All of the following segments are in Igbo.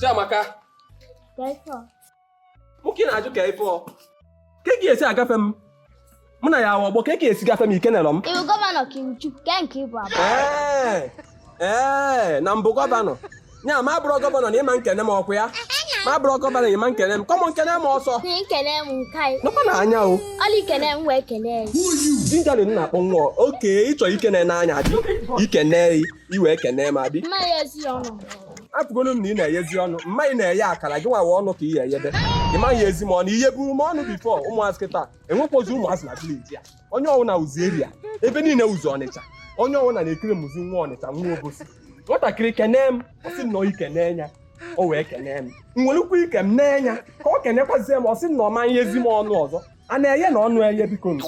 Chiamaka. Kaifo. Muki na-ajụ ka ifo. Ka esi agafe m? Mụ na ya ọgbọ ka esi gafe m ikenelọ m? Iwu gọvanọ Kinchu, ke nke ịbụ abụ. Na mbụ gọvanọ. Nya ma bụrụ gọvanọ na ịma nkene m ọkwa ya. Ma bụrụ gọvanọ ịma nkene m. Kọmọ nkene m ọsọ. Ni nkene m nkai. Nọkwa na anya o. Oli kene m wee kene. Jinjali na-akpọ nwa. Oke, ịchọ ikene n'anya dị. Ikene iwe kene ma dị. Mma ya ezi ọnụ. Apụgolu m na ị na-eyezi ọnụ. Mma ị na-eye akara gị nwawa ọnụ ka ị eyebe. Ị maghị ezi m ọnụ. Ihe buru m ọnụ bifo ụmụazị kịta. Enwekwazi ụmụazị na vileji ya. Onye ọwụna uzi eria. Ebe niile uzi Ọnịcha. Onye ọwụna na-ekiri mụzi nwa Ọnịcha nwa Obosi. Nwatakịrị kene m, ọ sị nnọọ ikene ya. O wee kene m. Nwerekwa ike m n'enya ka ọ kenekwazie m, ọ sị na ọ ma ihe ezi m ọnụ ọzọ. A na-eye na ọnụ eye biko nụ.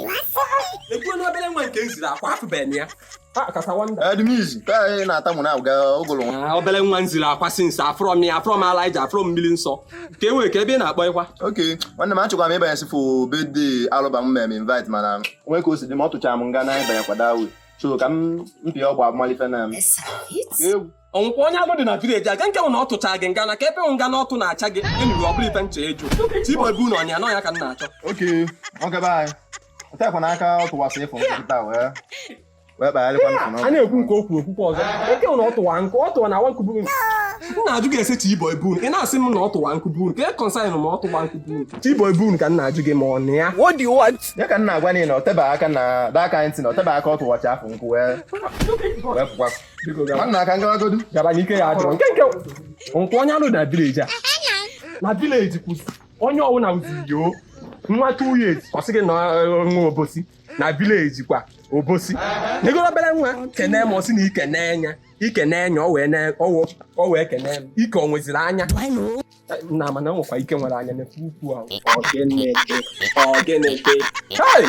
Ekwu na obere nwa nke nziri akwa afụbeghị ya. Ha kasa wanda. Adimizi, ka anyị na-atamu na ụga ogolo nwa. Obere nwa nziri akwa sinsa afrọm ya, afrọm Alaija, afrọm mmiri nsọ. Ka e nwere ka ebe ị na-akpọ ịkwa. Okay, nwanne m achọkwa m ịbanye sifo birthday alụbam mmemme invite mana onwe ka o si dị m ọtụcha m nga na ịbanye kwada we. So ka m mpịa ọgba amalife na m. Ọnwụkwa onye alụ dị na vileji aga nke na ọ tụcha gị nga na ka ebe nga na ọtụ na-acha gị enuru ọ bụla ife nche eju. Tibo ebu na ọnya ya ka m na-achọ. Okay, ọ gaba anyị. Ọtakwa n'aka ọtụwasị ịfụ nkịta wee kpagharịkwa nkụ. A na-ekwu nke okwu okwukwe ọzọ. Nke na ọtụwa nkụ, ọtụwa na nwa nkụburu. M na-ajụ gị ese Tibo ebu. Ị na-asị m na ọtụwa nkụburu. Ka e kọnsaịnụ ma ọtụwa nkụburu. Tibo ebu ka m na-ajụ gị ma ọ na ya. What do you want? Ya ka m na-agwa na ọteba aka na aka ntị na ọteba aka ọtụwachi afọ nkụ wee pụkwa. Nwanna aka ngaragodu gaba n'ike ya adịrọ. Nke onye alụ na vileji a. Na vileji kwụsị. Onye ọwụna ụzi yo. Nwa 2 years ọ sị gị na nwa Obosi na vileji kwa Obosi. Negoro obere nwa kene m ọsị na ikene enya. Ikene enya o wee kene m. Ike o nweziri anya. Na mana nwekwa ike nwere anya na ukwu ahụ. Ogeneke. Hey!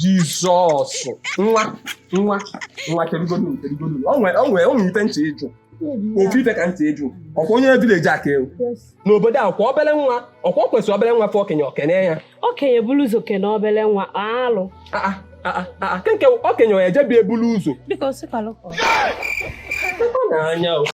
Jizọs. Nwa kerigonu. O nwere ife nche ịjụ. Ofu ife ka ntị ịjụ. Ọkwa onye vileji aka ewu. N'obodo a kwa obere nwa, ọkwa kwesịrị obere nwa fọ okenye okene ya. Okenye bulu ụzọ kene obere nwa alụ. Nke okenye ejebi ebulu ụzọ. Biko sikwalụ. Ọ na-anya o.